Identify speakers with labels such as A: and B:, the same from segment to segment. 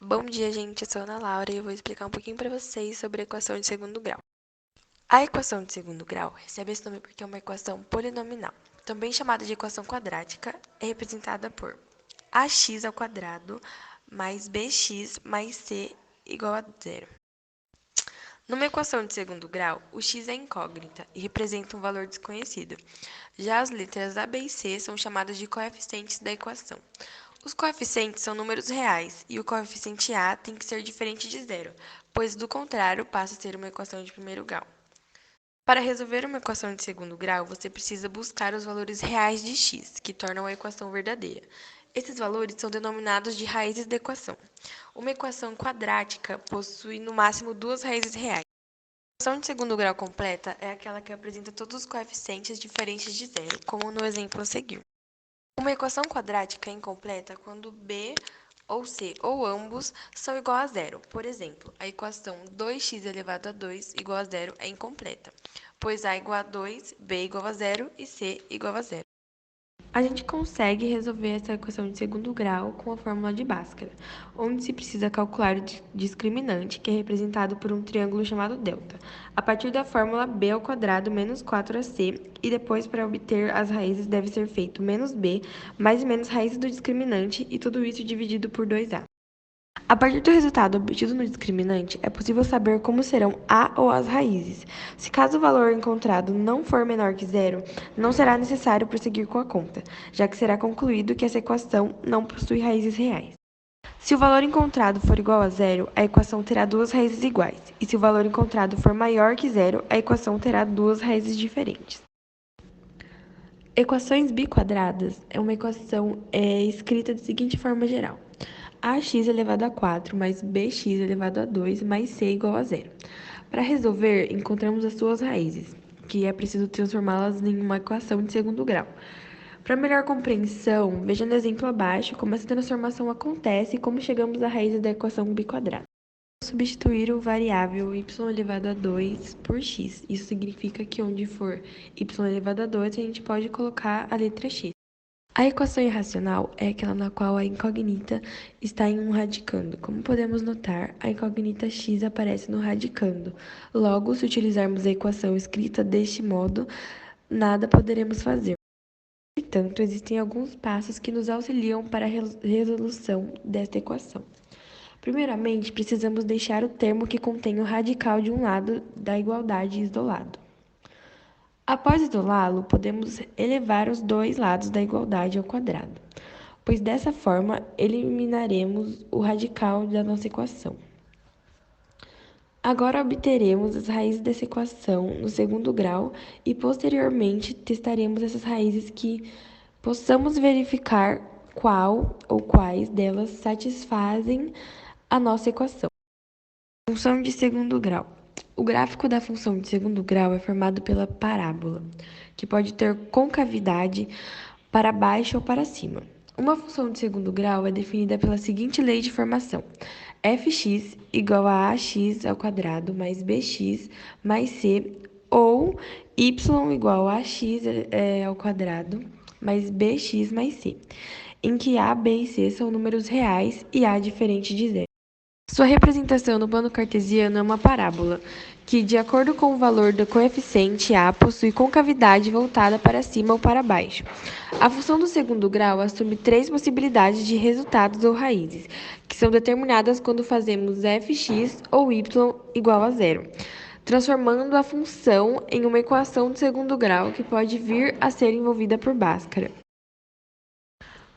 A: Bom dia, gente. Eu sou a Ana Laura e eu vou explicar um pouquinho para vocês sobre a equação de segundo grau. A equação de segundo grau recebe esse nome porque é uma equação polinomial, também chamada de equação quadrática, é representada por ax ao quadrado mais bx mais c igual a zero. Numa equação de segundo grau, o x é incógnita e representa um valor desconhecido. Já as letras a, b e c são chamadas de coeficientes da equação. Os coeficientes são números reais e o coeficiente a tem que ser diferente de zero, pois do contrário passa a ser uma equação de primeiro grau. Para resolver uma equação de segundo grau, você precisa buscar os valores reais de x, que tornam a equação verdadeira. Esses valores são denominados de raízes da equação. Uma equação quadrática possui no máximo duas raízes reais. A equação de segundo grau completa é aquela que apresenta todos os coeficientes diferentes de zero, como no exemplo a seguir. Uma equação quadrática é incompleta quando b ou c ou ambos são igual a zero. Por exemplo, a equação 2x elevado a 2 igual a zero é incompleta, pois a igual a 2, b igual a zero e c igual a zero. A gente consegue resolver essa equação de segundo grau com a fórmula de Bhaskara, onde se precisa calcular o discriminante, que é representado por um triângulo chamado delta, a partir da fórmula b ao quadrado menos 4ac, e depois, para obter as raízes, deve ser feito menos b mais e menos raízes do discriminante, e tudo isso dividido por 2a. A partir do resultado obtido no discriminante, é possível saber como serão a ou as raízes. Se caso o valor encontrado não for menor que zero, não será necessário prosseguir com a conta, já que será concluído que essa equação não possui raízes reais. Se o valor encontrado for igual a zero, a equação terá duas raízes iguais, e se o valor encontrado for maior que zero, a equação terá duas raízes diferentes. Equações biquadradas é uma equação escrita da seguinte forma geral: ax elevado a 4 mais bx elevado a 2 mais c igual a zero. Para resolver, encontramos as suas raízes, que é preciso transformá-las em uma equação de segundo grau. Para melhor compreensão, veja no exemplo abaixo como essa transformação acontece e como chegamos à raiz da equação biquadrada. Substituir o variável y elevado a 2 por x. Isso significa que onde for y elevado a 2, a gente pode colocar a letra x. A equação irracional é aquela na qual a incógnita está em um radicando. Como podemos notar, a incógnita x aparece no radicando. Logo, se utilizarmos a equação escrita deste modo, nada poderemos fazer. Portanto, existem alguns passos que nos auxiliam para a resolução desta equação. Primeiramente, precisamos deixar o termo que contém o radical de um lado da igualdade isolado. Após isolá-lo, podemos elevar os dois lados da igualdade ao quadrado, pois dessa forma eliminaremos o radical da nossa equação. Agora obteremos as raízes dessa equação no segundo grau e posteriormente testaremos essas raízes que possamos verificar qual ou quais delas satisfazem a nossa equação. Função de segundo grau. O gráfico da função de segundo grau é formado pela parábola, que pode ter concavidade para baixo ou para cima. Uma função de segundo grau é definida pela seguinte lei de formação: fx igual a ax ao quadrado mais bx mais c, ou y igual a ax ao quadrado mais bx mais c, em que a, b e c são números reais e a diferente de zero. Sua representação no plano cartesiano é uma parábola, que, de acordo com o valor do coeficiente a, possui concavidade voltada para cima ou para baixo. A função do segundo grau assume três possibilidades de resultados ou raízes, que são determinadas quando fazemos fx ou y igual a zero, transformando a função em uma equação de segundo grau que pode vir a ser envolvida por Bhaskara.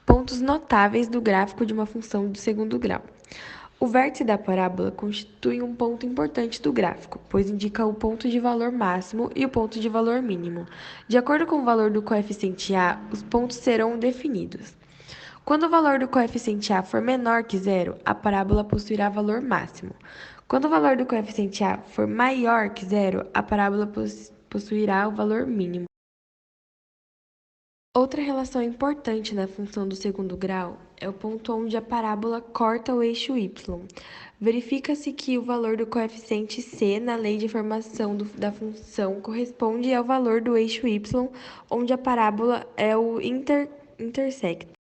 A: Pontos notáveis do gráfico de uma função de segundo grau. O vértice da parábola constitui um ponto importante do gráfico, pois indica o ponto de valor máximo e o ponto de valor mínimo. De acordo com o valor do coeficiente a, os pontos serão definidos. Quando o valor do coeficiente a for menor que zero, a parábola possuirá valor máximo. Quando o valor do coeficiente a for maior que zero, a parábola possuirá o valor mínimo. Outra relação importante na função do segundo grau é o ponto onde a parábola corta o eixo y. Verifica-se que o valor do coeficiente c na lei de formação da função corresponde ao valor do eixo y, onde a parábola é o intersecto.